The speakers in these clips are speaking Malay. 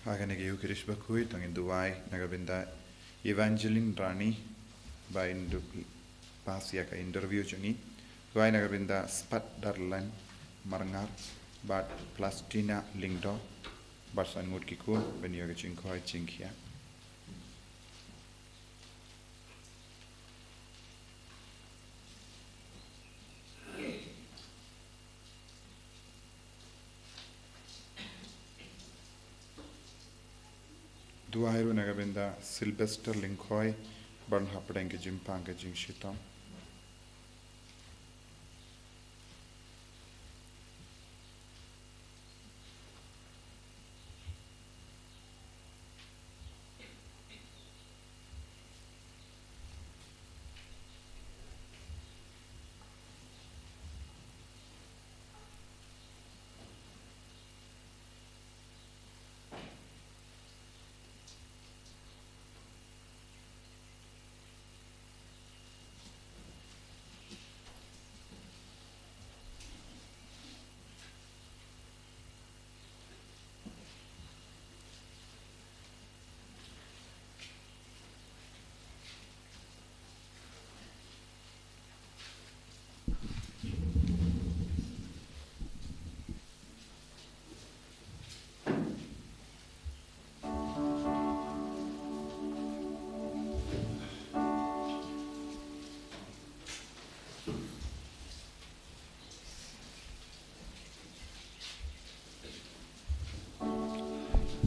Hagan Parish Bakhuid, ang Dubai, nagabinda Evangeline Rani, ba pasya ka interview jungi, Dubai nagabinda Spat Darlan, Marangar, ba Plastina Lingdo, Barsan Mutkiku, Benyoga Chinkoi Chinkia. Duairu nagabinda Sylvester Linkhoi, Burn Hapadang Jimpang Jing Shitom.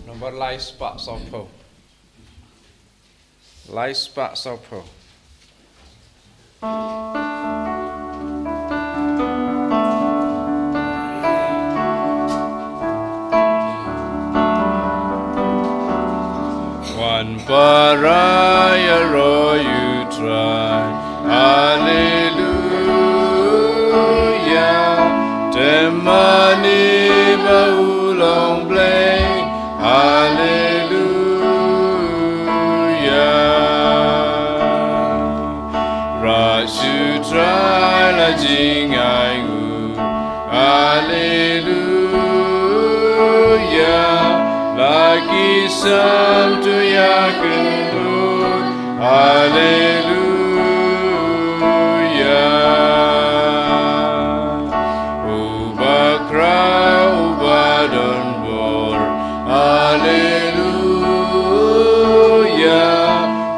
Number light spots of po. Light spots of po. One pariah row you try. Hallelujah. Temani baulong play. Hallelujah. Rasu try la jingai. Hallelujah. Lagi sam tu yakin. Hallelujah. Uba kra uba don bor. Hallelujah.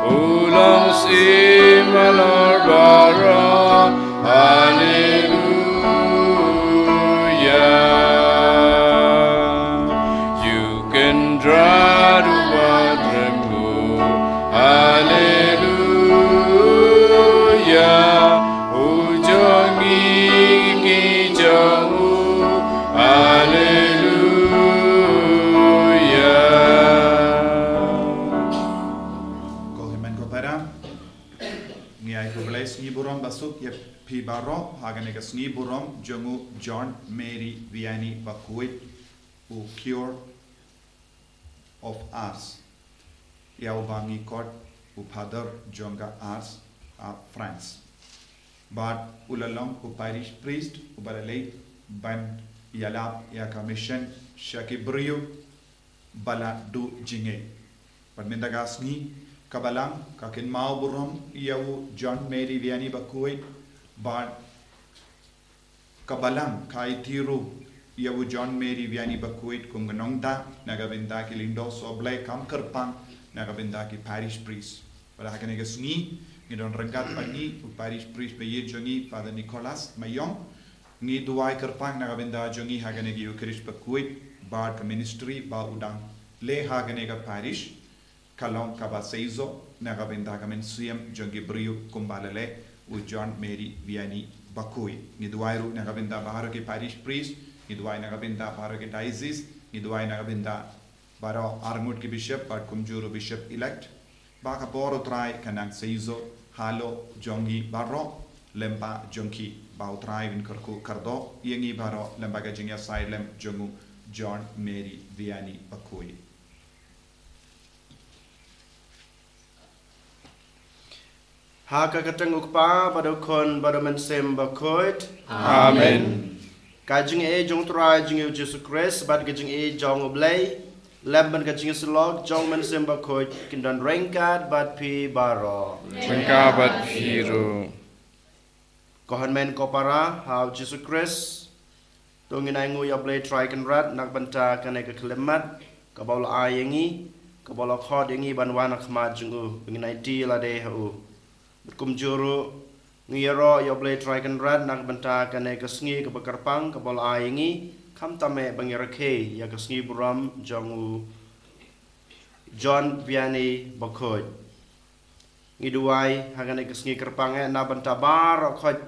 Ulang si malor bara. Hallelujah. You can draw to water. Hallelujah. Ujongi ki jongu. Hallelujah. Kohimen Kopera, Niai Kublai Sngi burom basuk ye Pibaro, Haganega Sngi burom, Jongu John Mary Vianney Bakhuid, who cure of us. Yaubangi Court, Upadar Jonga Ars, France. But Ulalong, Parish priest, Ubalalate, Ban Yalab, Yaka Mission, Shakibriu, Bala du Jinge. But Mendagasni, Kabalang, Kakin Mao Burom, Yau John Mary Vianney Bakhuid, but Kabalang, Kai Tiru, Yau John Mary Vianney Bakhuid, Kung Nongda, Nagabindaki Lindo, Soblay, Kamkarpang, Nagabindaki Parish priest. But I can Sngi, you don't regat Pani, Parish priest Baye Jongi, Father Nicholas, Mayong, Ni Duai Karpang, Nagabinda Jongi Haganegi Eucharist Bakhuid, Bard Ministry, Ba Udang, Le Haganega Parish, Kalong Kabaseizo, Nagabinda Kamen Siem, Jongi Briu, Kumbalale, with John Mary Vianney Bakhuid. Niduairu Nagabinda Baharaki Parish priest, Niduai Nagabinda Baharaki Diocese, Niduai Nagabinda Baro Armut ki Bishop, but Kumjuru Bishop elect. Baka Boro Trai Kanang Seizo, Halo, Jongi Baro, Lemba Jonki, Bao Trai in Kurku Kardo, Yengi Baro, Lembaga Jinga Silem, Jongu, John Mary Vianney Bakhuid. Haka katenguk pa badokon badomensem Bakhuid. Amen. Kajing e jong try jing Jesu Christ bad kajing e jong oblay. lem ban ka jing slog jong men sem Bakhuid kin don rengkat bat pi baro Rengka bat piru. kohan men ko para how Jesus Christ tungin ai ngu ya play try kan rat nak banta kan ai ka klemat ka baul ayengi ka baul khod yengi ban wana khma jungu ngin ai ti la de hu kum juru ngiro ya play try kan rat nak banta kan ai ka sngi ka bakarpang ka baul ayengi kham tame bangira ke ya ka sngi burom jong John Vianney Bakhuid ngiduai hagan ai ka sngi karpang na banta bar khod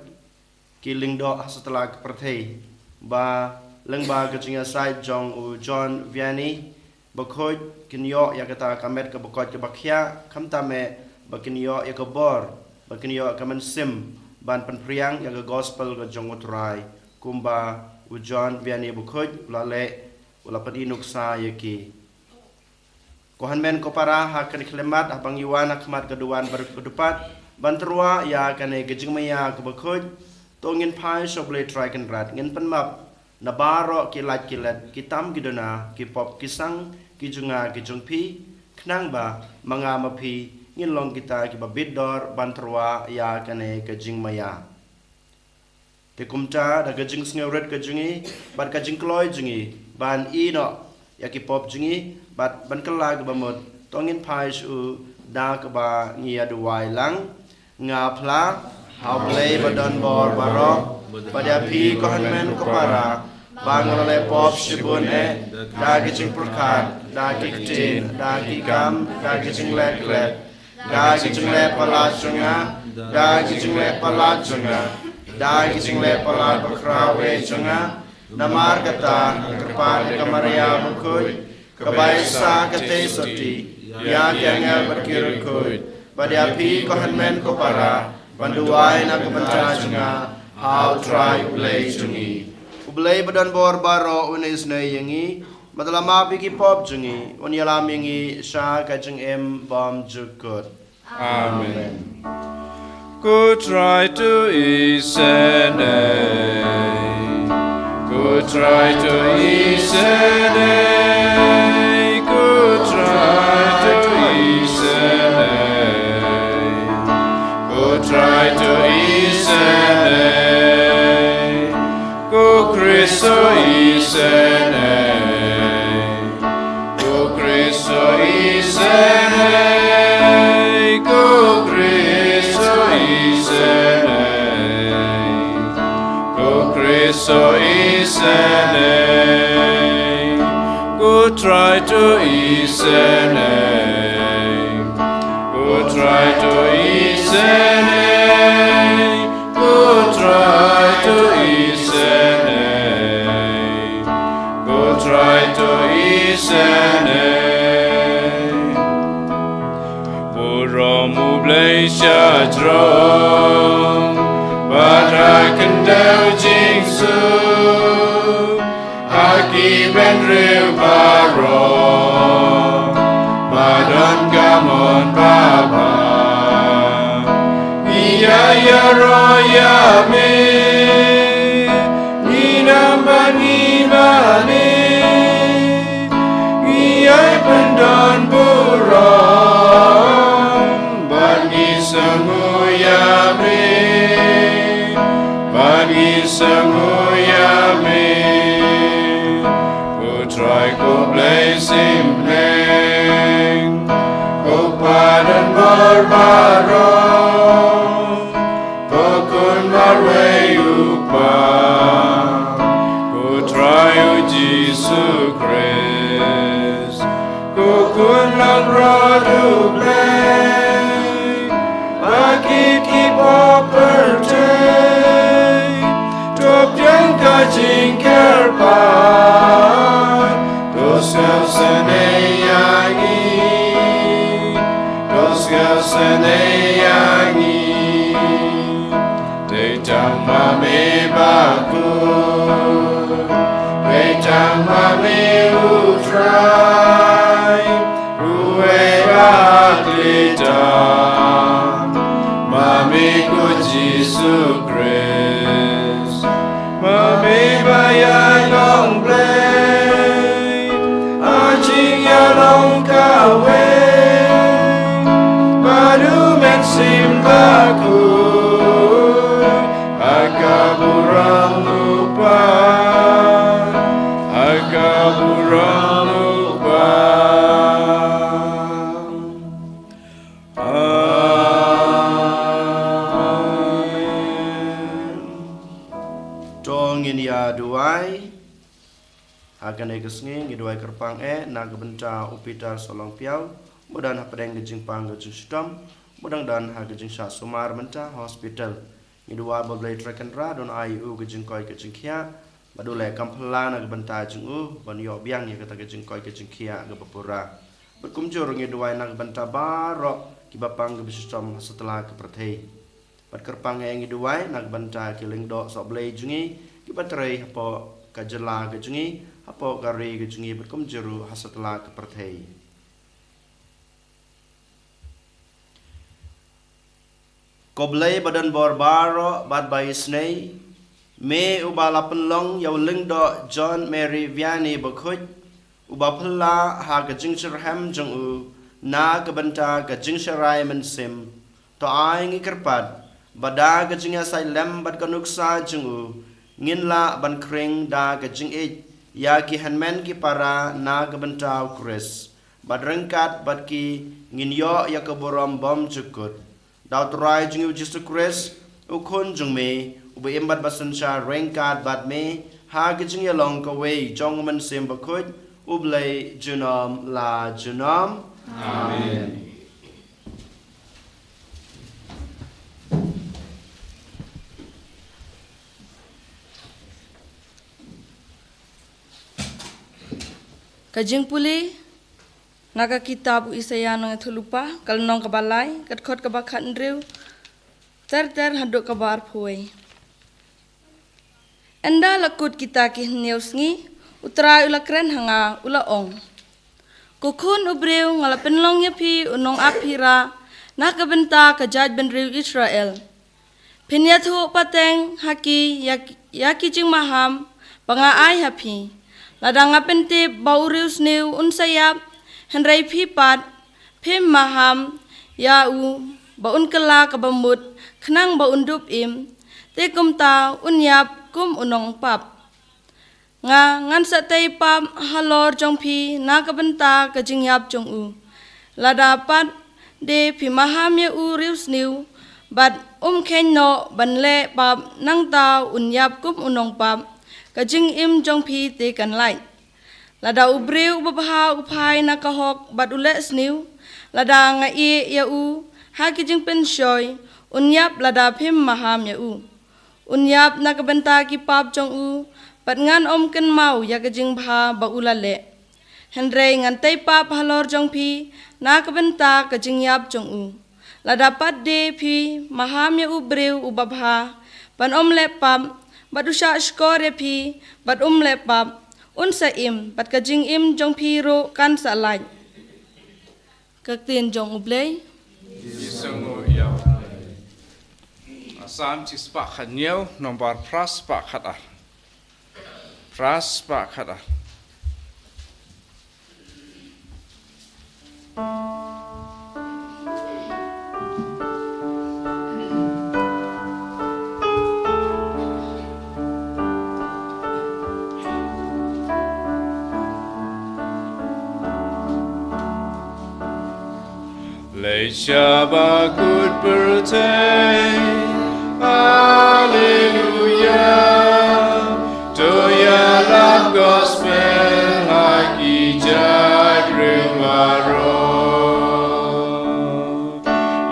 kiling do setelah perthei ba lengba kecingnya sai jong John Vianney Bakhuid kinyo ya kata kamet ke Bakhuid ke bakhya khamtame bakinyo ya ke bor bakinyo kamen sim ban penpriang ya ke gospel ke jong utrai kumba John Vianney Bakhuid lale ula pedinuk sa yaki kohan men ko para hakan klemat abang yuan khmat keduan berkedupat banterwa ya kane gejing maya ke Bakhuid tongin pai soble try kan rat ngin penmap nabaro kilat kitam gidona kipop kisang kijunga kijungpi knang ba manga mapi ngin long kita ki babidor banterwa ya kane kajing maya te kumta da kajing sneuret kajungi ban kajing kloy jungi ban ino ya kipop jungi bat ban kelag bamot tongin pai su da ka ba ngia duwai lang nga phla how play badon bor baro pada pi kohan men ko para bangrole pop shibun da gijing purkhat da gijin da gigam da gijing lek da gijing lek palachunga da gijing lek palachunga da gijing lek palat bakrawe chunga namar kata kerpan kamaria Bakhuid kebaisa kate soti ya kengel berkirun kuid pada pi kohan men ko para banduai na kebenca junga how try ublay jungi ublay badan bor baro unis na yengi madalama piki pop jungi unyalam yengi sha kajeng bom jukut Amen. Go try to Isenay. Go try to Isenay. Go try to Isenay. Go try to Isenay. Go Christo Isenay. Go Christo Isenay. Go Christo Isenay. Go Christo Isenay. Go try to Isenay. Go try to Isenay. Go try to Isenay. Go try to Isenay. Burom ublay siya drong, Badra kendel jingsu, Haki ben rew barong, Badon gamon baba. Iya ya roya me, Ninamba nimane, Iya pendon burom, Bagi semuya me, Bagi semuya me. Go try go play simpleng, Go padan barbarong, Go kun marwe upang, Go try o Jesus Christ, Go kun lang radu play, Bakit kipoperte, Thohdieng kajing kerpan, Doskal seneyangi, Doskal seneyangi. Detang mame Bakhuid, Detang mame utrai, Uwe baklidam, Mame ku Jesus Christ, Mame bayai long play, Ajing sim Bakhuid Aga burom lupa Aga burom lupa Jong in ya duai akan Sngi duai kerpang nak benta upitar solong piau mudan hapadeng gejing pang gejing stom mudang dan ha gejing sha sumar menta hospital dua boblai trekan ra don IU gejing koi gejing kia badule kampla nak benta jing ban yo biang ya kata gejing koi gejing kia ga bapura berkumjur duai nak benta baro kibapang gebistom setelah kepertei pat kerpang duai nak benta kiling do soblai jungi kibatrai hapo kajela gejingi hapo gari gejingi berkumjuru setelah kepertei Koblai badan borbaro bad by Sngi me ubala penlong yaw lingdo John Mary Vianney Bakhuid ubapla ha gajing sirham jong na kabanta gajing sharai mensim to aing ikerpad bada gajing asai lem bad kanuksa jong nginla ban kring da gajing ya ki hanmen ki para na kabanta Chris bad rengkat bad ki nginyo ya burom bom jukut Daw turai jungi Jesus Christ ukun jung me ubi imbat basan sha rengkat bat me ha gijing yalong kaway jong man sim Bakhuid ublay junom la junom Amen. Kajing puli naga kitab isaya nang thulupa kalnong kabalai katkhot kabakhat ndriu ter haduk kabar phuai enda lakut kita ki Sngi utra ulakren hanga ulaong kukhun ubreu ngala penlong yapi unong aphira nakabenta kajaj benriu Israel pinyathu pateng haki yaki jing maham banga ai hapi ladanga pente baurius neu unsayap Henry Pipat, Pim Maham, Yau, Baun Kela Kabamut, Knang Baun Dup Im, Tekum Ta, Unyap, Kum Unong Pap. Nga ngan satay pap halor jong pi nakabenta kajing yap jong u. Ladapat de pi maham ya u rius niu, bat ken no banle pap nang ta unyap kum unong pap, kajing im jong pi te kan lai. Lada ubreu babaha upai nakahok bat ules niu lada nga ya u haki jing penshoy unyap lada pim maham ya u unyap nakabenta ki pap jong u bat ngan ken mau ya kajing bha ba ulale henre ngan tay pap halor jong pi nakabenta kajing yap jong u lada pat de pi maham ya ubreu ubabha ban le pap bat usha skor ya pi bat le pap unsa im pat kajing im jong piro kan salai kaktin jong ublay Isungu ya Asam cispa khanyau nomor pras pa khata Lait-ïa Bakhuid berteng Hallelujah to ya love gospel haki jad rimaro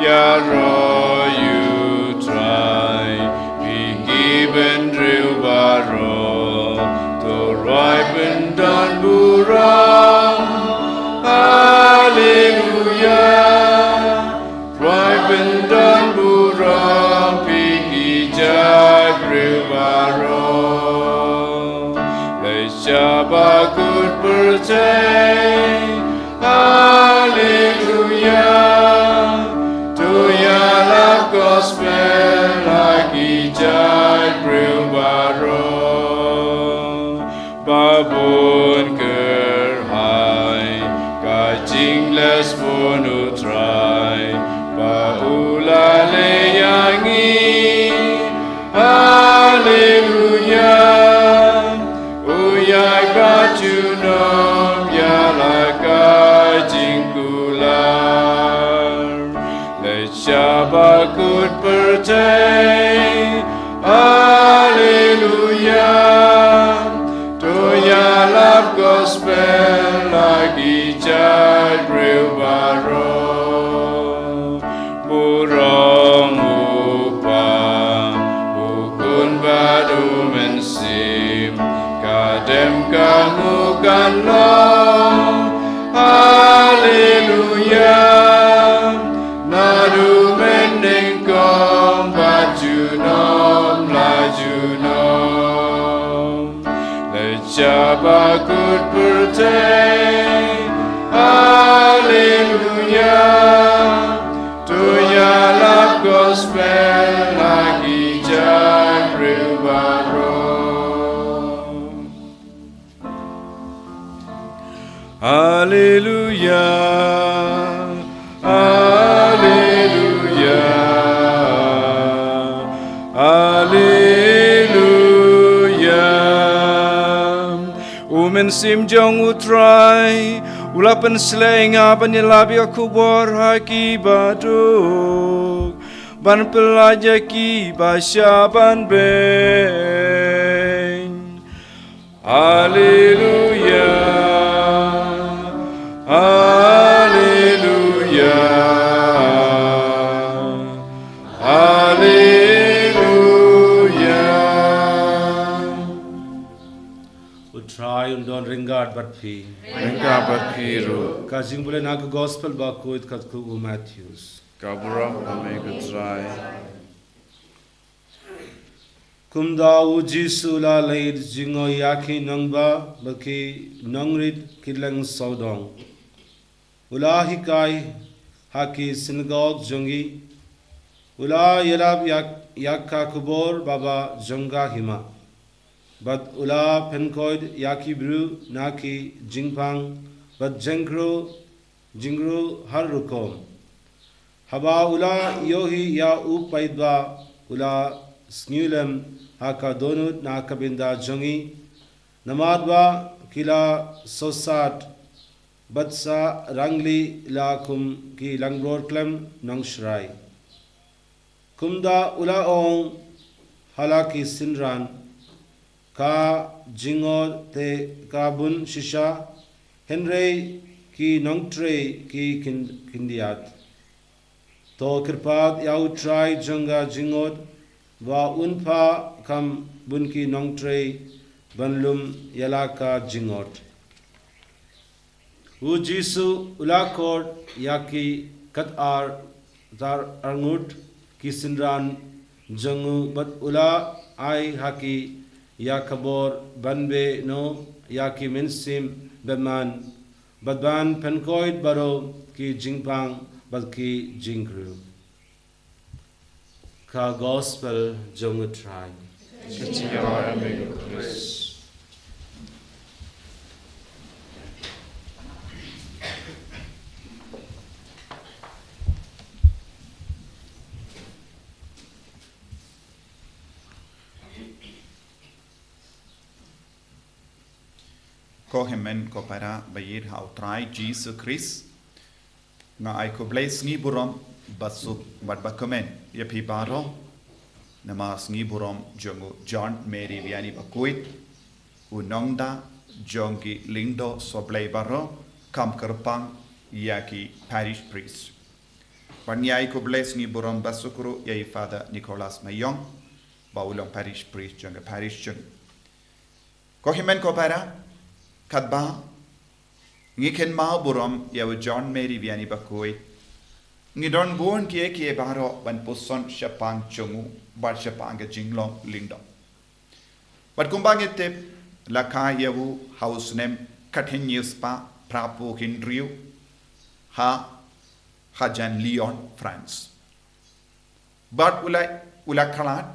ya ro you try be given rimaro to ripen dan burom Hallelujah ripen dan burom pigi jad rimaro Lait-ïa Bakhuid berteng Hallelujah to ya love gospel lagi jad rimaro babun kerhai kajing les pun utrai Baula pertain. Hallelujah. To your love gospel lagi jai baro. Burom upah ukun badu mensim kadem kamukan lo. Hallelujah. Nadu mending kong baju nom laju nom. Lait-ïa Bakhuid pertain. Hallelujah. To your love gospel lagi jai baro. Hallelujah. Hallelujah. Hallelujah. Umen sim jong utrai ulapan slang apa nyelabi aku bor haki baduk ban pelajar ki basya ban ben. Hallelujah. Hallelujah. Hallelujah. Utrai undon ringgard batpi. Engkau berkiru, Kajing boleh nak gospel Bakhuid katku Matthews. kau burom kami ketrai. Kumda uji sula laid jingo yaki nangba baki nangrit kilang saudong. Ula hikai haki synagogue jongi. Ula yelab yakka kubor baba jonga hima. But ula penkoid yaki bru naki jingpang but jingru harukom. Haba ula yohi ya upaidwa ula snulem haka donut naka binda jongi. Namadwa kila sosat batsa rangli lakum ki langror klem nongshrai. Kumda ula ong halaki sinran ka jingor te kabun shisha henry ki nongtre ki kindiat. To kirpad yau try jonga jingod wa unpa kam bunki nongtre banlum yalaka jingod. U Jisu ulakot yaki kat ar dar arngut kisinran jongu bat ula ai haki yakabor banbe no yaki minsim beman badban penkoid baro ki jingpang balki jingru ka gospel jongu try. Ketiga amigo Chris. Ko hemen ko para bayir hau try Jesus Christ nga ai ko bless ngi burom basuk bat bakomen ye pi baro nama ngi burom jongo John Mary Vianney Bakhuid u Nongda jongi lindo so blay baro kam kerpang yaki parish priest. Ban yai ko bless ngi burom basukuru ye Father Nicholas Mayong baulong parish priest jonga parish jong. Ko hemen ko para kadba ngiken mau burom ya John Mary Vianney Bakhuid ngidon bon kie baro ban puson shapang chungu bar shapang ge jinglong lindo bat kumbang ete laka yawu house name continuous pa prapo kindriu ha hajan Lyon France but ula kalat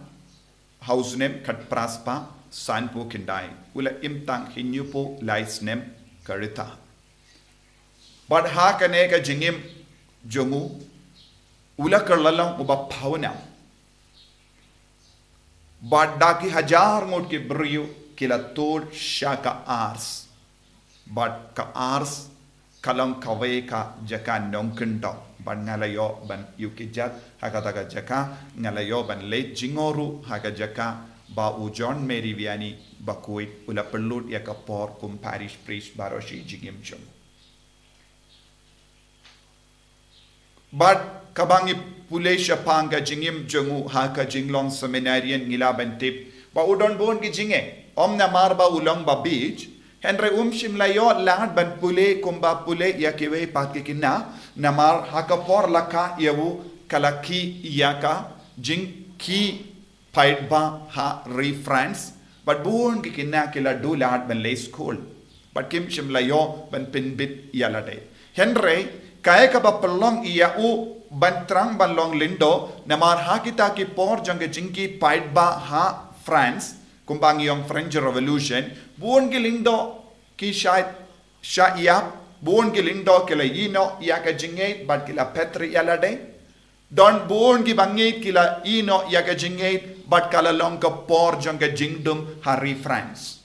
house name kat praspa sanpo kindai ula imtang hinyupo lies name karita but ha kane ka jingim jongu ula karlalang uba pawna but daki hajar ngot ke brio kila tod shaka ars but ka ars kalang kawe ka jaka nongkento ban ngalayo ban yukijat hakataga jaka ngalayo ban late jingoru haga jaka ba u John Mary Vianney Bakhuid ula perlut ya kapor kum parish priest baroshi jingim jong. But kabangi pule syapang ka jingim jongu haka jinglong seminarian ngilaban tip ba udon bon ki jinge om na marba ulong ba beach Henry shim layo lahat ban pule kumba pule ya kiwe patki kinna namar hakapor laka yawu kalaki yaka jing ki paid ba ha re France but buon ki kinna kila do lahat ban lay school but kim shim layo ban pinbit yalade Henry kaya ka ba pelong iya u ban trang ban long lindo namar hakita ki por jang jingki paid ba ha France kumbang yung French Revolution buon gilindo ki shayap buon gilindo kila ino yaka jingate but kila petri yalade don buon gi bangate kila ino yaka jingate but kala long ka por janga jingdom hari France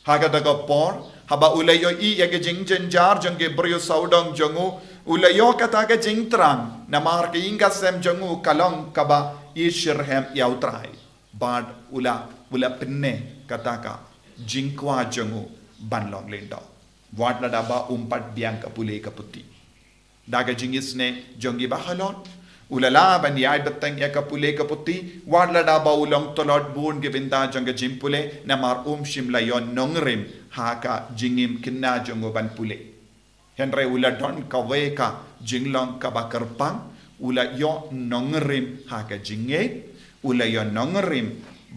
haga daga por haba ulayo i yaka jingjen jar jange brio saudong jongu ulayo kata ka jingtrang namar ki inga sem jongu kalong kaba ishirhem yautrai bad ula pinne kataka jingkwa jongu banlong lindo wat ladaba umpat biang kapule kaputi daga jingisne jongi bahalon ulala ban yai batang ya kapule kaputi wat ladaba ulong tolot bun gebinda jonga jimpule namar shimla yon nongrim haka jingim kinna jongo ban pule henry ula don kawe ka jinglong kabakarpang ula yo nongrim haka jinge ula yo nongrim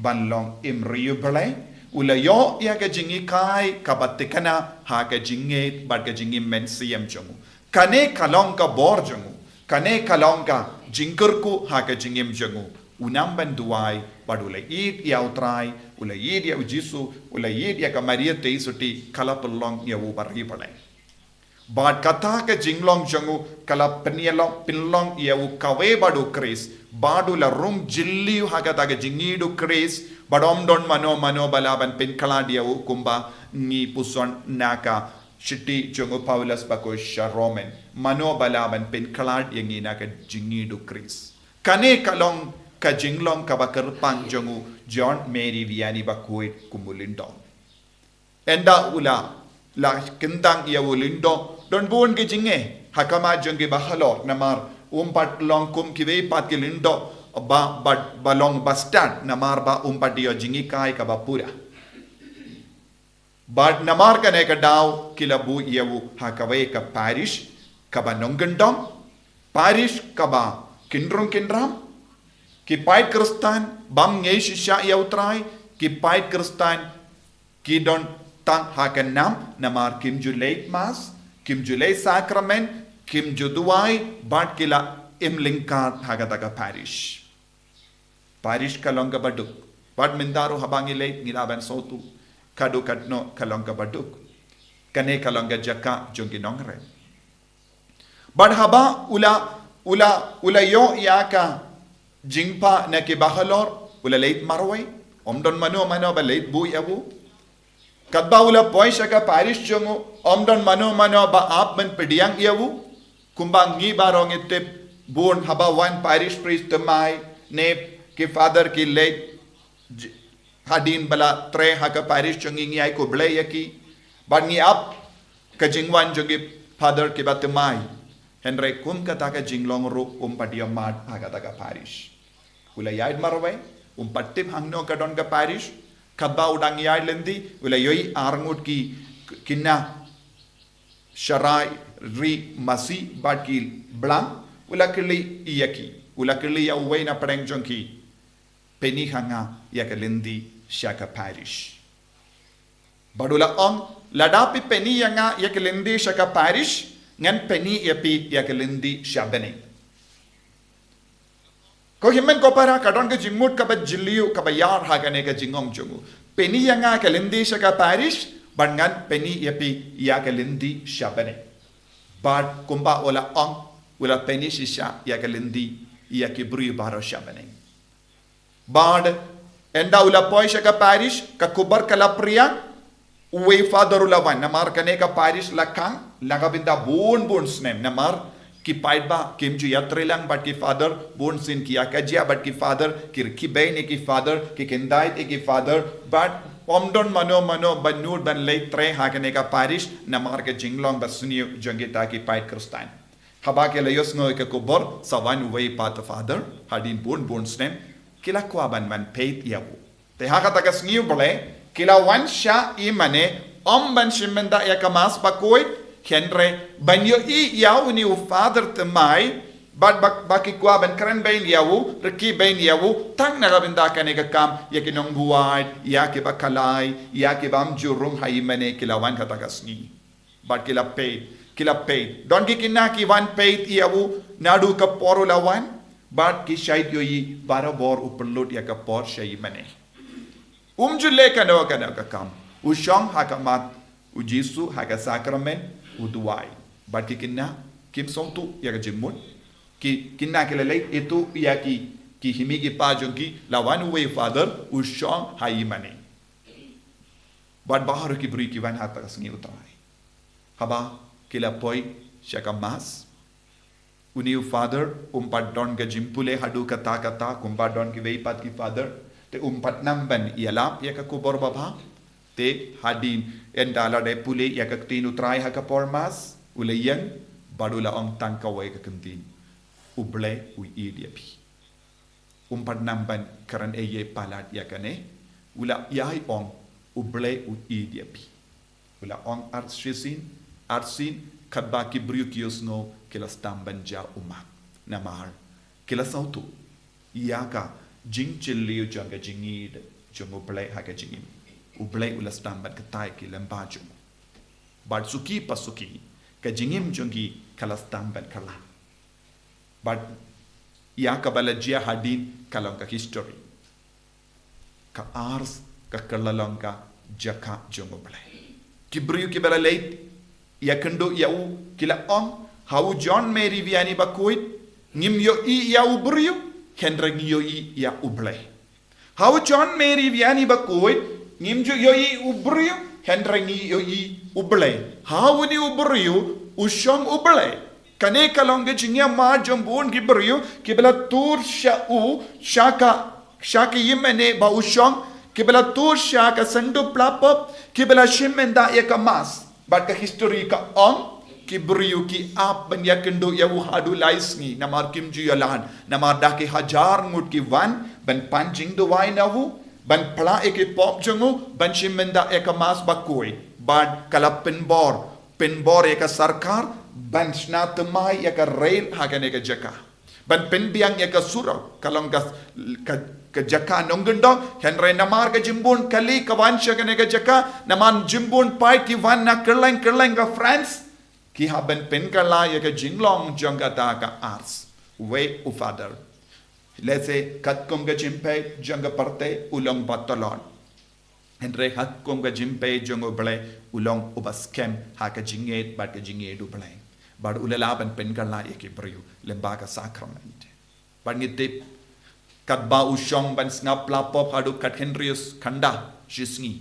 banlong imriyu balai ula yo ya ka jingi kai kabatikana ha ka jinge bad ka jingi men siyam jongu kane kalong ka bor jongu kane kalong ka jingkurku ha ka jingim jongu unam ban duai bad ula id ya utrai ula id ya ujisu ula id ya ka maria teisuti kala pelong ya u bari balai bad kata ka jinglong jongu kala penielong pinlong ya u kawe badu kris badu la rum jilliu ha ka ta ka jingidu kris Badom don mano balaban pin kaladia kumba ni puson naka shiti jongo Paulus bakosha Roman mano balaban pin kalad yang naka jingi do Chris kane kalong ka jinglong ka bakar pang jongo John Mary Vianney Bakhuid kumulindo enda ula la kentang ia ulindo don buon ke jinge hakama jonge bahalo namar umpat long kum kiwe pat ke lindo ba balong bastard namar ba umpadio jingi kai ka bapura bad namar ka ne ka daw kilabu yewu hakawe ka parish ka ba nongandom parish ka ba kindram ki pait kristan bam nge shisha yautrai ki pait kristan ki don tang hakanam namar kim julait mas kim julait sacrament kim juduai bad kila imlingkat hagataga parish Parish kalongga baduk. Pad mindaro habangi late ngilaban sotu. Kadu kadno kalongga baduk. Kane kalongga jaka jongi nongre. Bad haba ula yo yaka jingpa na ki bahalor ula late marway. Omdon mano ba late bu yabu. Kadba ula poisha ka parish jongo omdon mano ba apman pediyang yabu. Kumbang ngi barong itip buon haba one parish priest temai ne कि फादर की ले hadin bala tre haka parish chongi ai ko ble yaki bangi up ka jingwan jogi father ke batemai henry kum kata ka jinglong ru padia mat haka taka parish ula yaid marwai patip hangno ka don ka parish khaba udang yaid lendi ula yoi arngut ki kinna sharai ri masi badki blang ula kili iyaki ula kili ya uwe na preng jonki Penny hanga yakalindi shaka parish. Badula ladapi penny yanga yakalindi shaka parish ngan penny yapi yakalindi shabene. Ko himen ko para kadon ke jingmut ka ba jilliu ka ba yar hagane ka jingom jungu. Penny yanga yakalindi shaka parish bangan penny yapi yakalindi shabene. Bad kumba ola ula penny shisha yakalindi yakibru baro shabene. Bad enda ula poisha ka parish ka kubar kala priya uwe father ulawan namar kane ka parish lakang lagabinda bun snem namar ki paid ba kim ju yatrelang but ki father born sin ki akajia but ki father ki bain ki father ki kendait ki father but pomdon mano banur ban Lait-ïa hakane ka parish na mar ke jinglong basuni jongita ki paid kristain haba ke layos ngo ke kubor sawan way pat father hadin born snem kila kwa ban man peit yabu te hakata ka sngiu bole kila wan sha imane ban shimenda ya kamas Bakhuid Henry banyo yaw ni u father temai baki kwa ban kran bain yawu reki bain yawu tang na rabinda kanega kam yakinong buwad yake bakalai yake bam jurung haimane kilawan katagasni but kila paid don ki kinaki wan paid yawu nadu ka porulawan but ki shaid yoyi barabor upload yakapor shaimane umjule kano ka kam ushong hakamat ujisu haka sacrament uduai but ki kinna kim sontu ya jimmun ki kinna ke lelai itu ya ki himigi pa jongi lawan way father ushong haimane but bahar ki bri ki van hata sngi utrai haba kila poi shaka mas uni father umpat don ga jimpule hadu kata kumpa don ki way pat ki father te umpat namban ialap ya ka kubor baba te hadin endala de pule ya ka tin utrai ha ka pormas ulayang badula ong tangkawai ka kentin uble u idiapi umpat namban karan eye palat ya kane ula yai ong uble u idiapi ula ong arsin kadba ki briukios no kilas tamban ja umak namar kilas auto yaka jingchiliu janga jingid jongo uble ha ka jingim ublay ulas tambat katay ki lambajum but suki pasuki ka jingim jongi kalas tambat kala but ya kabala jia hadin kalong ka history ka ars ka kalalong ka jaka jongo blay kibriu ki bala late ya kendo ya u kila on how John Mary Vianney Bakhuid ngim yo I ya ubriu kendra yo I ya ublay how John Mary Vianney Bakhuid ngimju yoi ubriu hendrengi yoi uble hawuni ubriu ushong uble kane kalonge jingya ma jombun gibriu kibla tur sha u shaka yimene ba ushong kibla tur shaka sandu plapop kibla shimenda yakamas but ka history ka on kibriu ki ap ban yakendo ya hadu laisni namar kimju yalan namar dake hajar ngut ki van ban panjing do wai nawu ban pla eke pop jongu ban shimenda eka mas Bakhuid ban kala penbor eka sarkar ban snatamai eka rail hagan eka jaka ban penbiang eka surau kalong ka jaka Nongda Henry namar ka jimbun kali kawan shagan eka jaka naman jimbun pai ki van na kerleng ka France ki haben pen kala eka jinglong jongata ka ars way u father let's say katkom ga jimpe janga parte ulong batalon Henry hatkom ga jimpe jongo ble ulong ubaskem haka jinget bat ga jinget du ble bad ulalaban pen kala eke briu lembaga sacrament bad ngitip kat ba ushong ban snap lapop hadu kat Henryus kanda jisngi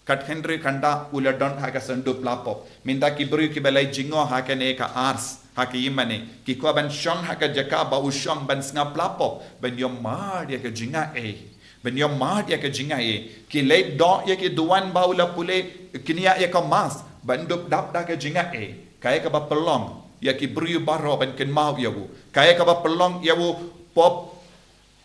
kat Henry kanda uladon haka sandu lapop minda ki briu ki belai jingo haka ne ka ars haka imane ki kwa ban shong haka jaka ba ushong ban snap lapop ban yom mad ya ka jinga ban yom mad ya ka jinga ki late do ya ki duan ba ula pule kinia ya ka mas ban dup dap da ka jinga kaya ka ba pelong ya ki briu baro ban ken mau yawu kaya ka ba pelong yawu pop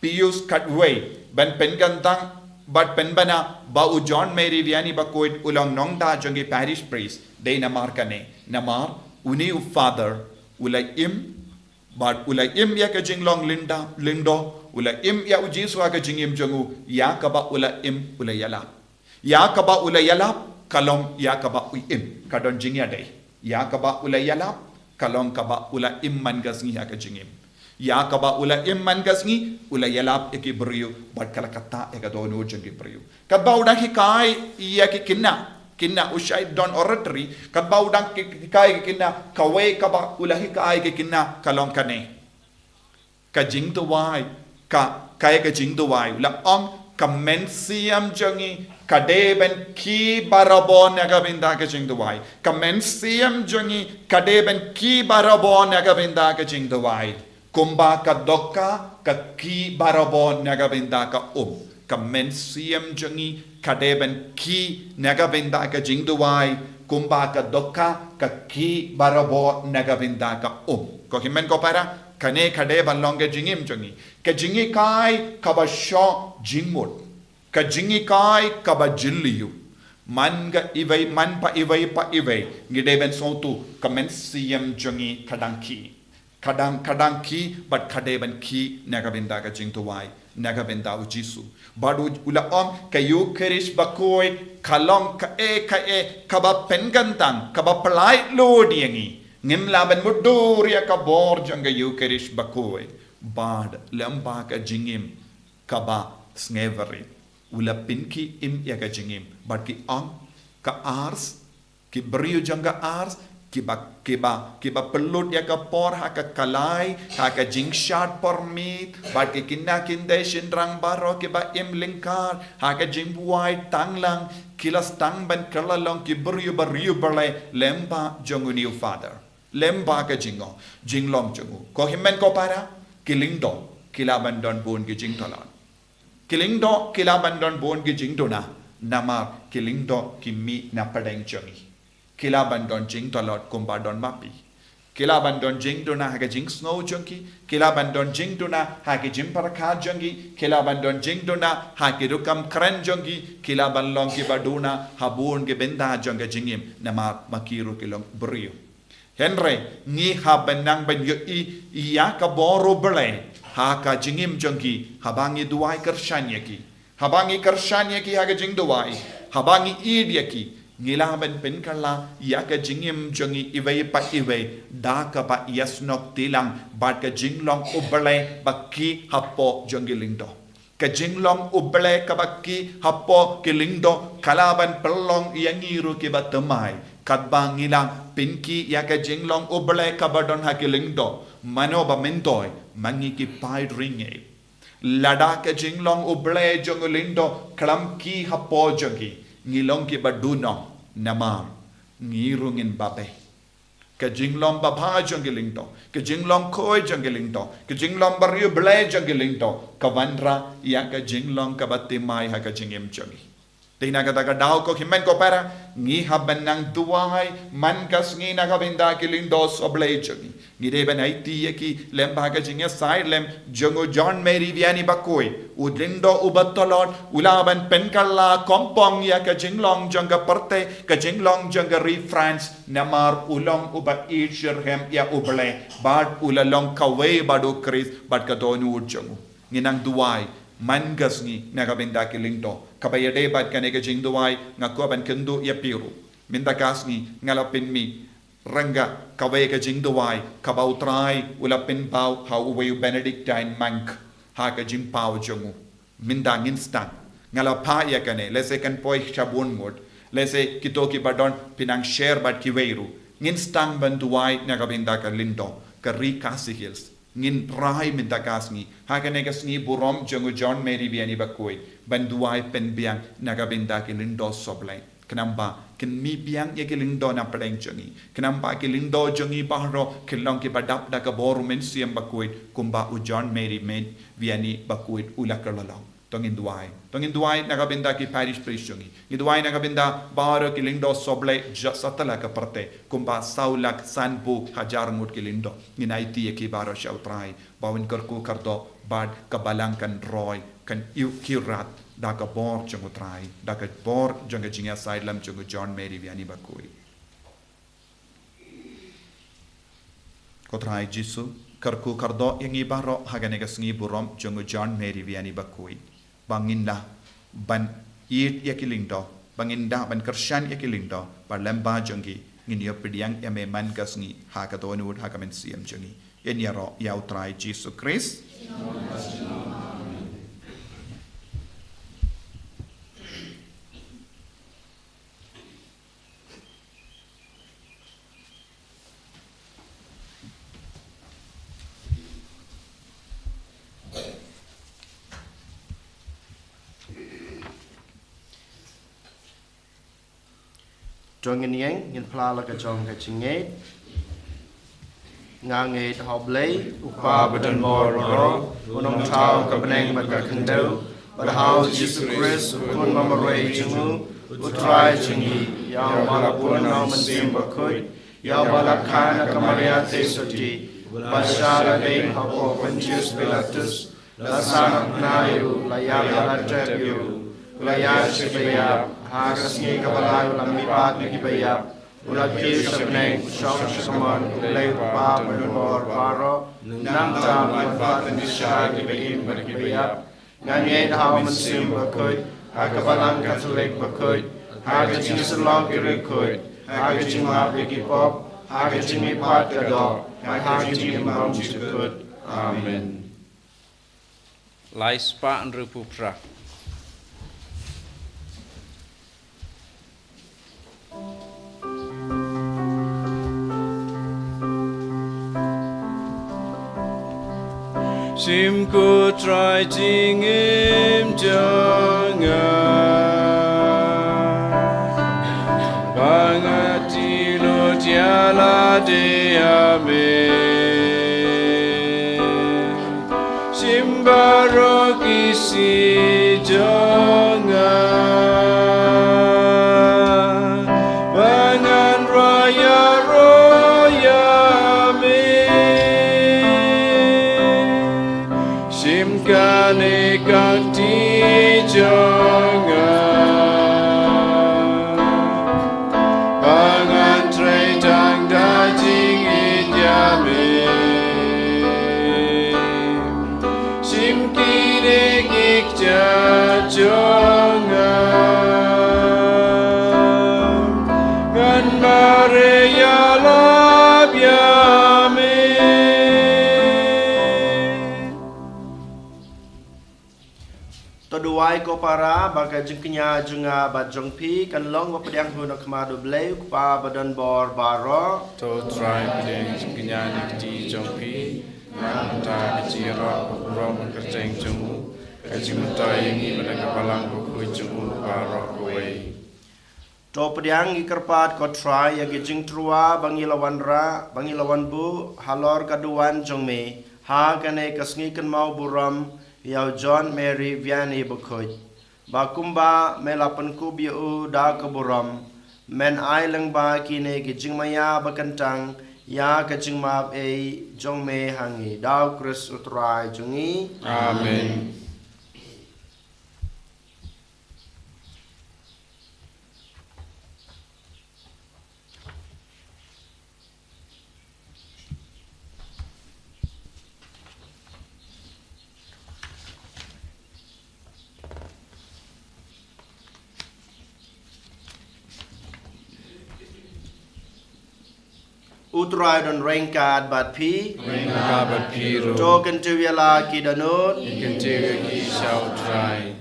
pius katway ban pen gantang but penbana ba u John Mary Vianney Bakhuid ulang Nongda jongi parish priest de namar kane namar uni u father ulai im but ulai im ya ka jinglong lindo ulai im ya u Jesu ka jingim jongu ya ka ba ulai im ulai yalap kalong ya ka ba u im kadon jingya de ya ka ba ulai yalap kalong ka ba ulai im man gasngi ya ka jingim ya ka ba ula imman gasngi ula yalap eki briu bat kala kata eka dono jongi briu kat ba udang hikai iya ki kinna ushai don oratory kat ba udang hikai ki kinna kawe ka ba ula hikai ki kinna kalong kane ka jing to wai ka jing to wai ula ong Kamensiam jongi kadeben ki barabon nagabinda ka jing duwai. Kamensiam jongi kadeben ki barabon nagabinda ka jing duwai. Kumba ka doka ka ki barabon nagabinda ka Kamensiam jongi kadeben ki nagabinda ka jing duwai. Kumba ka doka ka ki barabon nagabinda ka Ko himen ko para kane kade balong ke jingim jongi. Ke jingi kai kaba sho jingmut. Ka jingi kai kaba jilliu. Man ga iway man pa iway. Ngideben sotu kamensiam jongi kadangki. Kadangki but kadeben ki nagabinda ka jing tuwai. Nagabinda ujisu. Badu ula ka Eucharist Bakhuid kalong ka e kaba pengantang kaba pelai lodiangi. Ngim laban muduria ka bor janga Eucharist Bakhuid. Bad lamba ka jingim kaba sngeverit. Ula pinki im ya ka jingim. But ki ka ars ki beriu janga ars kiba pelut ya ka por ha ka kalai ha ka jingshat pormit but ki kinna kinde shindrang baro kiba im lingkar ha ka jingbuai tanglang kilas tang ban kalalong ki beriu balai lemba jonguniu father lemba ka jinglong jongu ko himmen ko para kilingdo kilaban don bon ki jingtolon kilingdo kilaban don bon ki jingdona namar kilingdo kimi na padeng jongi kilaban don jing tolot kumba don mapi kilaban don jing dona haga jing snow junki kilaban don jing dona hagi jim paraka jungi kilaban don jing dona hagi rukam kran jungi kilaban long ki baduna habun ge benda jonga jingim nama makiru kilong brio henre ni habenang ben yo iya ka boro bele ha ka jingim jungi habangi duai kershanyaki haga jing duai habangi idyaki Ngilaban penkala ya ka jingim jongi iway pa iway da ka pa yasnok tilang bat ka jinglong ubale bakki hapo jongi lindo ka jinglong ubale ka bakki hapo kilingdo kalaban pelong yangiru ki batamai kadbang ilang pinki ya ka jinglong ubale ka badon ha kilingdo mano ba mentoy mangi ki pai ringe lada ka jinglong ubale jongi lindo klam ki hapo jongi ngilong ki baduno namar ngirungin babe ka jinglong baba jongilingto ka jinglong koi jongilingto ka jinglong bariu ble jongilingto ka vandra ya ka jinglong ka batimai ha ka jingim jongi tina ka daga daw ko himen ko para ngi haban nang duwai man kas ngi na ka binda kilindo soble jongi ngi deben aiti yaki lemba ka jinga side lem jongo John Mary Vianney Bakhuid udlindo ubatolot ulaban penkalla kompong ya ka jinglong jonga parte ka jinglong jonga re France namar ulong uba H.RRC ya uble bad ulalong kawe badu Chris bad ka donu jongo nginang duwai man gas ngi na ka binda kilindo kabayade bad kanega jing duwai ngako ban kendo ya piru minda gas ngi ngalapin mi ranga kawai ka jing duwai kabau trai ulapin pau how uwayu Benedictine monk ha ka jing pau jongu minda instant ngala pa ya kane lese kan poi chabun mod lese kitoki badon pinang share bad kiweiru instant ban duwai na ka binda ka lindo ka rikasi hills ngin rai minda kasngi ha ka ne kasngi burom jongu John Mary Vianney Bakhuid ban duwai pen biang na ka binda ki lindo soblai kenamba ken mi biang ye kilindo na padeng jongi kenamba kilindo jongi bahro kilong ki badap da ka boru men siam Bakhuid kumba u John Mary Vianney Bakhuid ulakalalo tongin duai na ka binda ki parish priest jongi ni duai na ka binda baro kilindo soble satala ka parte kumba saulak sanbu hajar mut kilindo ni naiti ye ki baro shautrai bawin karku kardo bad kabalangkan roy kan iu kirat da ka bor jongo trai da ka bor jonga jinga side lam jongo John Mary Vianney Bakhuid ko trai jisu karku kardo yang ibaro hagane ka sngi burom jongo John Mary Vianney Bakhuid banginda ban it yakilindo banginda ban kershan yakilindo par lamba jongi nginio pidiang yame man ka sngi ha ka donud ha ka men siam jongi en yaro yau trai jisu Christ Thohdieng ngin pla la ka jong ka chinget nganget hoblay upa badan bor ro unong tau ka beneng bat ka kendau pada hau Jesus Christ kun mamarai jengu utrai jengi yang malapun nau mensim Bakhuid yang balakana kamaria tesoti Basyara Dein Hapo Pontius Pilatus Lasana Nayu Layab Alatebiu Layab Shibayab Hagasni Kabalayu Lamipat Nikibayab Ulakir Shabneng Shong Shaman Ulay Papa Nor Paro Nongda Manfaat Nisha Kibayim Nikibayab Nganyay Hau Mansim Bakhuid Hakabalang Katolik Bakhuid Hagajing Salog Kirikuid Hagajing Mabiki Pop Hagajing Mipat Gadok Hagajing Imam Jikut Amen. Lais pa an rupupra. Sim ko try jing im janga bangati lo tiala de ame simbaro kisi janga bangan raya roya me simkane kakti janga bangan treitang dajing idyame simkine gikja janga gan mareya labyame Toduai ko para baga jengknya jenga bat jongpi kan long wa pedang hu nak madu bleu pa badan bor baro to try pedeng kenyani di jongpi nanta kecira burom kerjeng jemu kajimuta ini pada kepalang buku jemu barok kowe to pedang ikerpat ko try ya gijing trua bangilawan ra bangilawan bu halor kaduan jongme ha kane kasngi kan mau burom Yau John Mary Vianney Bakhuid Bakumba melapan kubiu da ke burom men ai leng ba kine gijing maya bakantang ya kajing map jong me hangi dau Chris utrai jungi Amen. Utrai don rengkat bat pi Ringa bat piru token tu yala kidanut ikan tiga kisah utrai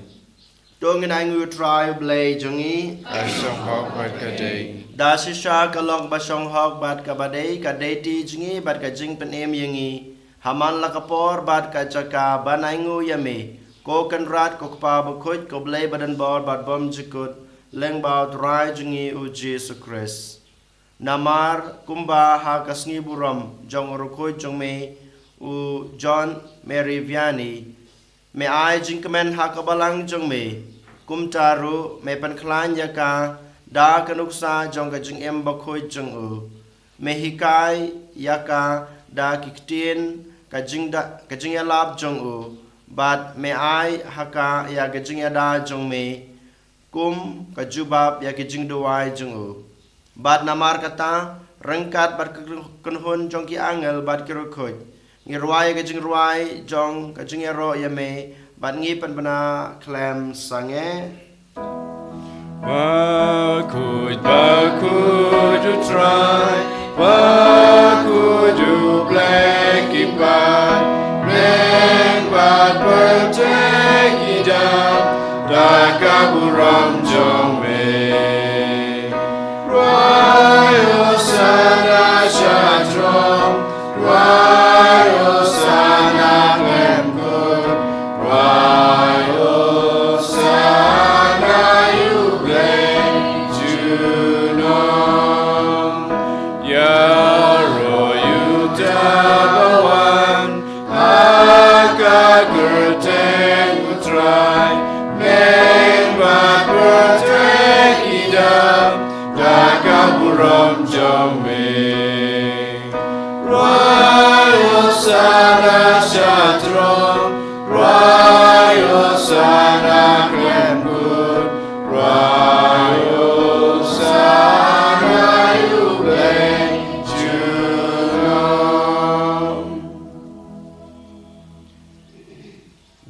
dongin angu utrai blay jungi asam hok bat kadei da sisha kalong basong hok bat kabadei kadeti jungi bat kajing penem yangi haman lakapor bat kajaka banangu yame ko kan rat ko pa Bakhuid ko blay badan bor bat bom jikut leng ba utrai jungi u Jesus Christ Namar kumba ha kasngi burom jong rukoi jong me u John Mary Vianney me ai jing kemen ha kabalang jong me kum taru me pan klan ya ka da kanuksa jong ka jing em Bakhuid jong u me hikai ya ka da kiktin ka jing ya lab jong u bat me ai ha ka ya ka jing ya da jong me kum ka jubab ya ka jing duai jong u Bat namar kata rengkat bat kenhun jong ki angel bat kirukut ngirwai kajing ruai jong kajing ero yame bat ngipan bana klem sange Bakhuid utrai Bakhuid black ipat Reng bat bertek idam Daka buram jong me Royal Sana Shatrom, Royal Sana Lemkut, Royal Sana Yublay, Juno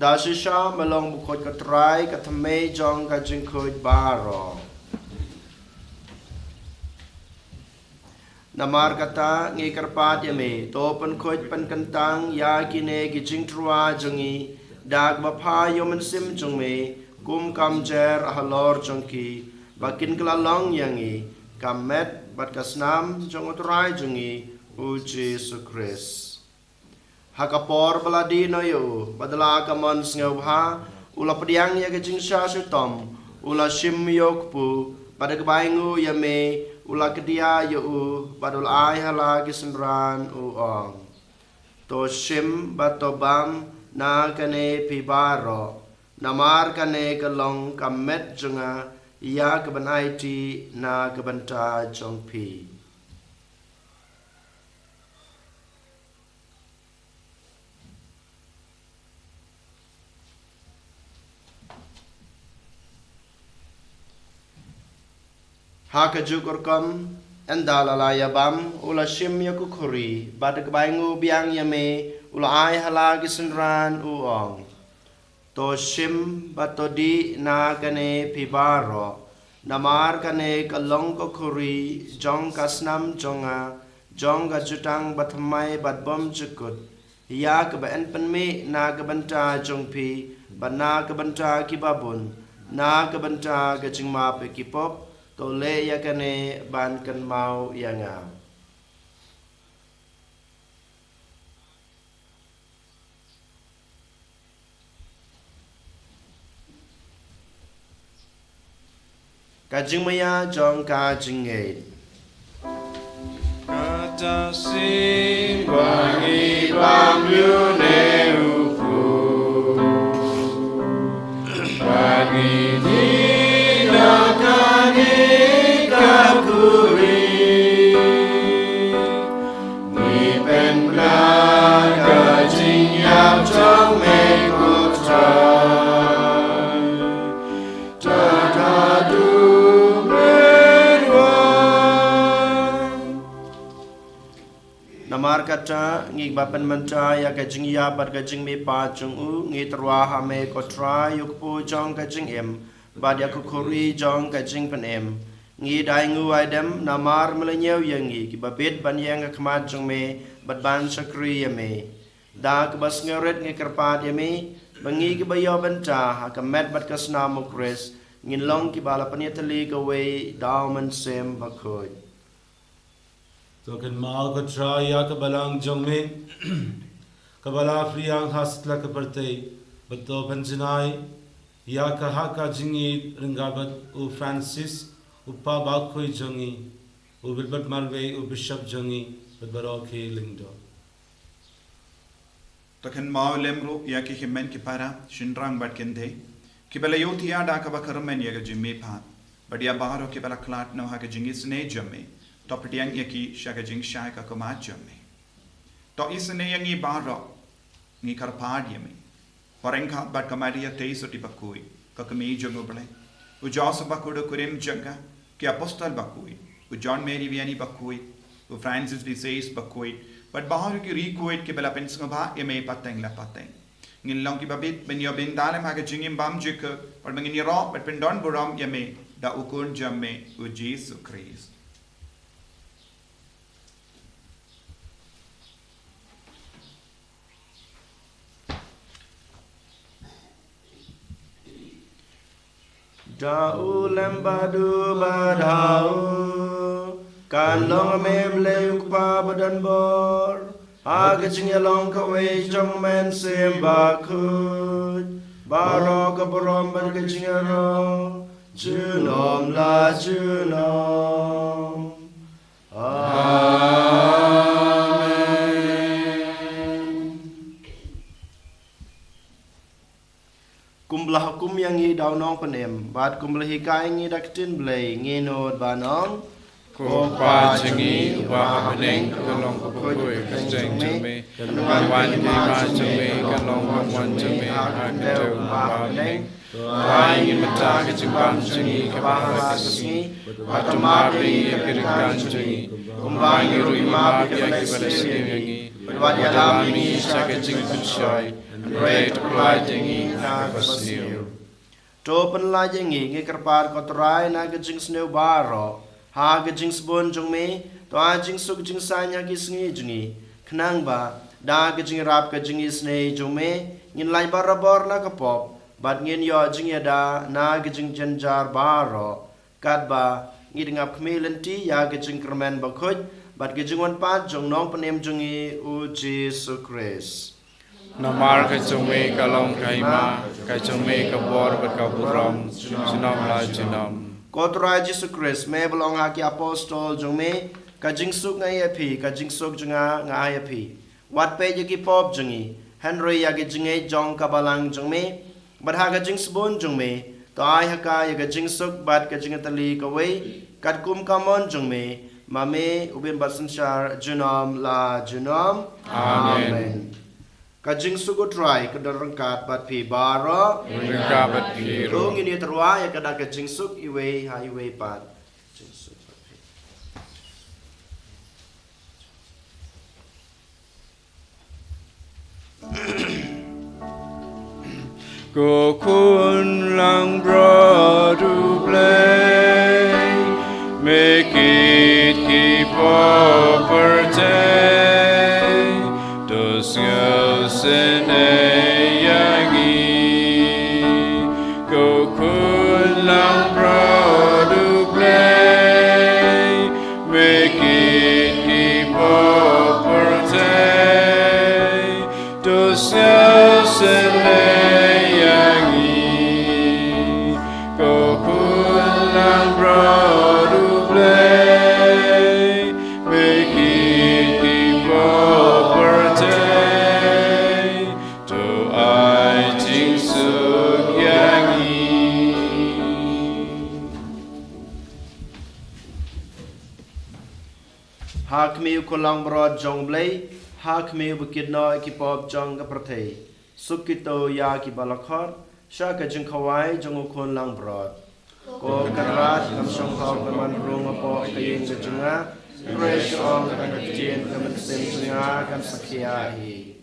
Dasisha melong bukot katrai katame jong kajing kuj baro. Namar kata ngikarpat yame topen kuj penkentang ya kine kijing trua jongi dag bapa yomen sim jong me kum kam jer ahalor jongki bakin kelalong yangi kamet bat kasnam jong utrai jongi u Jesu Christ. Hakapor baladi no yo badala kamon sngaw ula pediang ya kijing sha sutom ula shim yokpu pada kebaingu yame ula kedia yo badul ai hala gisenran ong to shim batobam na kane pibaro namar kane kalong kamet jonga ya kebenaiti na kebenta jongpi. Haka jukurkam endalalaya bam ula shim yakukuri badak baingu biang yame ula ai halagi senran uong to shim batodi na kane pibaro namar kane kalong kokuri jong kasnam jonga jong jutang batmai batbom jukut ya keben penme na kebenta jongpi bana kebenta kibabun na kebenta kejingma pekipop to le ya kane ban kan mau yanga. Kajing maya jong kajing eight. Kata si wangi bam yune upu wangi ni nakani kakuri ni penla kajing yap jong me kotrai tatadu Namar kata ngi bapen menta ya kajing ya bar kajing me pa chung u ngi terwa ha me kotra yuk pu jong kajing em bad ya kukuri jong kajing pen em ngi dai ngu aidem namar melenyau yangi ki babet ban yang khamat jong me bad ban sakri ya me da ke bas ngeret ngi kerpat ya me bangi ki bayo benta ha kamet bad kasna mukres ngin long ki bala paniatali ka we daumen sem Bakhuid. Token mal ko try ya ka balang jong me kabala friang hasla ka partay bato panjinai ya ka haka jingi ringabat u Francis u pa Bakhuid jongi u bilbat marve u bishop jongi badbaroki lingdo Token mau lemro ya ki himen ki para shinrang bat kende ki bala yoti ya da ka bakarmen ya ga jimme pa badia baharo ki bala klat no ha ka jingi sne jamme Thohdieng yaki shaka jing shaka kamajame. To isne yangi baro ni karpadiame. Porengka bat kamaria teisoti Bakhuid kakami jongoble. U Joseph Bakhuid kurim janga ki apostol Bakhuid. U John Mary Vianney Bakhuid. U Francis Disease Bakhuid. But baharo ki requoid ki bela pensngaba yame pateng la pateng. Ngin long ki babit ben yo ben dalem ha jingim bam jika or mangini ro but pendon burom yame da ukun jamme u Jesu Christ. Dau lembadu badau kan long mem leuk pa badan bor aga jing long ka we jong men sim Bakhuid baro ka borom ban ka jing ro junom la junom Kumlah hukum yang ngi daw nong penem bat kumlah hikai ngi daktin blay ngi nod banong ko pa jingi wa haneng kalong ko koi kajeng jame wan ki ma jame kalong wan jame ha ka pa haneng wa ngi mata ka jibam jingi ka ba ha singi batuma bi kirikan jingi kumbangi rui ma bi ka ba singi wa ya la mi sa ka jing kuchai Rate apply jingi na kasniu. To penla jengi ngi kerpat kotrai na ke jing sneu baro. Ha ke jing sbon jong me to a jing suk jing sanya ki sngi jingi. Knang ba da ke jing rap ke jing snei jong me ngin lai barabor na kapop. Bat ngin yo jing ya da na ke jing jenjar baro. Kat ba ngidingap kmelenti ya ke jing kermen Bakhuid. Bat ke jing wan pat jong nong penem jongi u Jesus Christ. Namar ka chumi ka long kaima ka chumi ka bor bat ka burom sunam la junam. Kotra Jesus Christ me belong haki apostol jong me ka jingsuk ngai api ka jingsuk junga ngai api. Wat pe yaki pop jungi Henry yaki jingai jong ka balang jong me bat ha ka jingsbon jong me to ai ha ka yaka jingsuk bat ka jingatali ka wei kat kum kamon jong me mame ubin basanshar junam la junam. Amen. Kajing suku try kedarangkat bat pi bara Ringka bat piro. Tung ini terwa ya kada kajing suk iwe ha iwe pat. Jingsuk bat pi. Go kun lang bro to play. Make it keep up per day. Dos girls in a yangi. Go kun lang bro to play. Make it keep up per day. Dos girls in a Hak miu kolang brod jong blay, hak miu bukid no ekipop jong kapratay. Sukito ya ki balakhot, sya ka jeng kawai jong ukon lang brod. Ko karat kam syong hau kaman rung apo kayin ka jenga, fresh ong ka kajin ka mensim jenga kan sakyahi.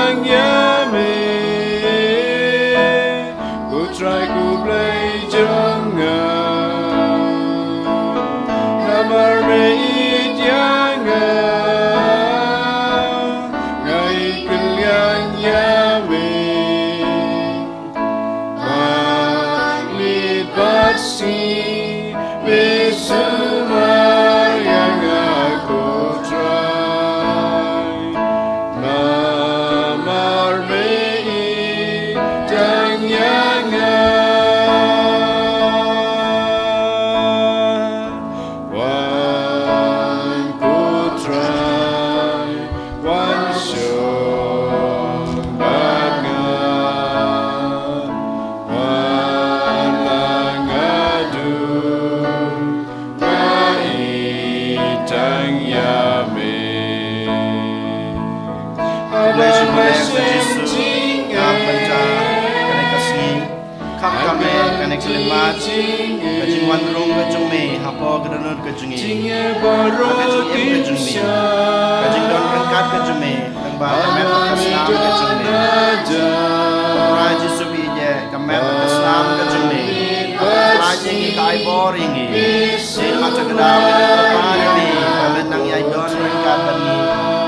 yang yame ku try ku play jonga namar me yanga ngai kelyang yame mali pasi besuma yang aku try namar me yanga one ku try one show banga one lang adu tang yame Bless you, bless Jesus. Kam banta kane kasni kam kame kane kelimat kajing wan rong kajung me hapo granut kajung ni kajing em kajung me kajing don rengkat kajung me lembah kamet kasnam kajung me Raja subi je kamet kasnam kajung me Raja ni kai boring ni sin mata kedau depan ni benang yai don rengkat ni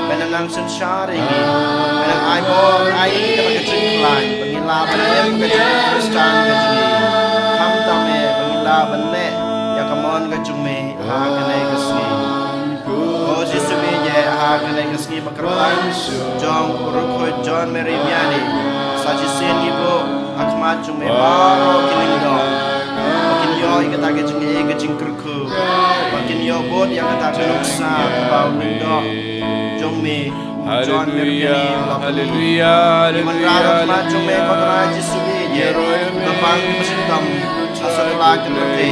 benang sunshine ni benang ai bor ai kata kajing lain pengila benem kajing Kristen kajing ni kam tame pengila benne ya kamon kajung me ha kene kasni Oh Yesus me je ha kene kasni bakrban jong Bakhuid John Mary Vianney saji sen ibu akmat jung me baro kiling do makin yo ikata kajing e kajing kerku makin yo bot yang kata kenoksa bau do jong me John Mary Vianney Hallelujah, Menrara macam me kotoran Yesus je Bapang bersentam asal lagi nanti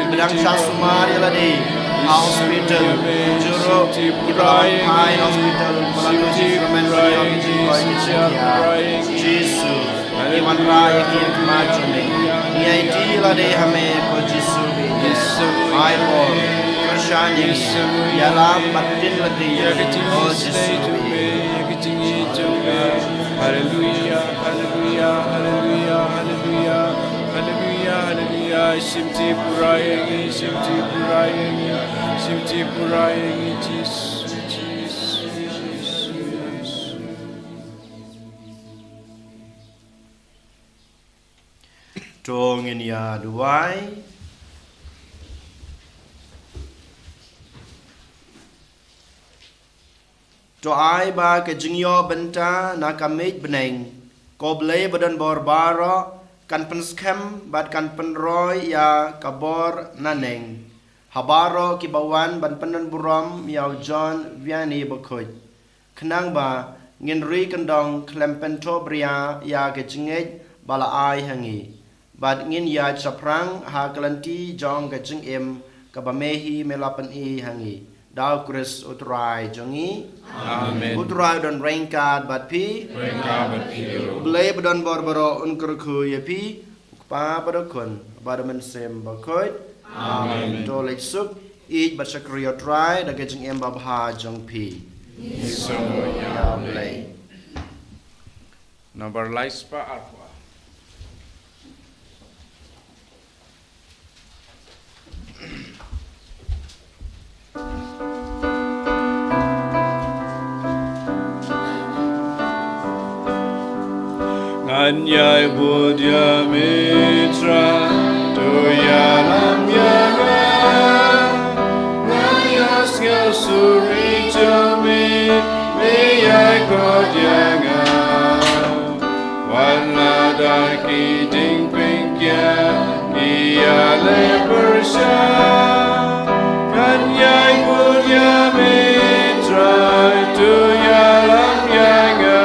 Bidang sasumar yaladi hospital juro Ibrahim High Hospital melalui instrumen yang dijikoi Yesus Iman raya kian macam me Niai di ladi hame ko Yesus High Lord Kershani Yalam batin ladi Oh Yesus Hallelujah, hallelujah, hallelujah, hallelujah, hallelujah, hallelujah. Shimti purayangi, shimti purayangi, shimti purayangi, Jesus, Jesus. Tongin ya duai To ai ba ke jingyo benta na kamej beneng ko blei badan borbaro kan penskem bat kan penroy ya kabor naneng habaro kibawan ban penan burom ya John Vianney Bakhuid kenang ba ngin ri kendong klempento bria ya ke jingej bala ai hangi bat ngin ya chaprang ha kalanti jong ke jing em kabamehi melapan i hangi Dau Chris utrai jongi Amen. Utrai don rengkat bat pi Rengkat bat pi Blei badon borboro unkurku ye pi pa padokon badamen sem Bakhuid Amen to lek sup ij bat sakriyo trai da kejing em babha jong pi ya blei Number laispa arwa Nganyai budya mitra Tuya lam yaga Nganyas ngasuri jami Miyai kodyanga Wala daki ding pingkya Iya lepersya Nganyai budya mitra Tuya lam yaga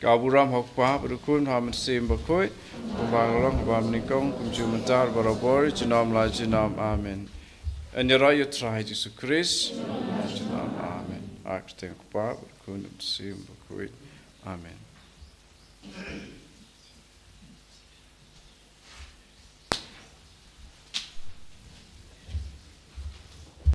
Ka burom hok pa berukun ha mesim Bakhuid. Kumbang long ba menikong kumju mentar barabor jinam la jinam amen. En je rij je trai Jesus Christ. Jinam amen. Ak teng pa berukun mesim Bakhuid. Amen.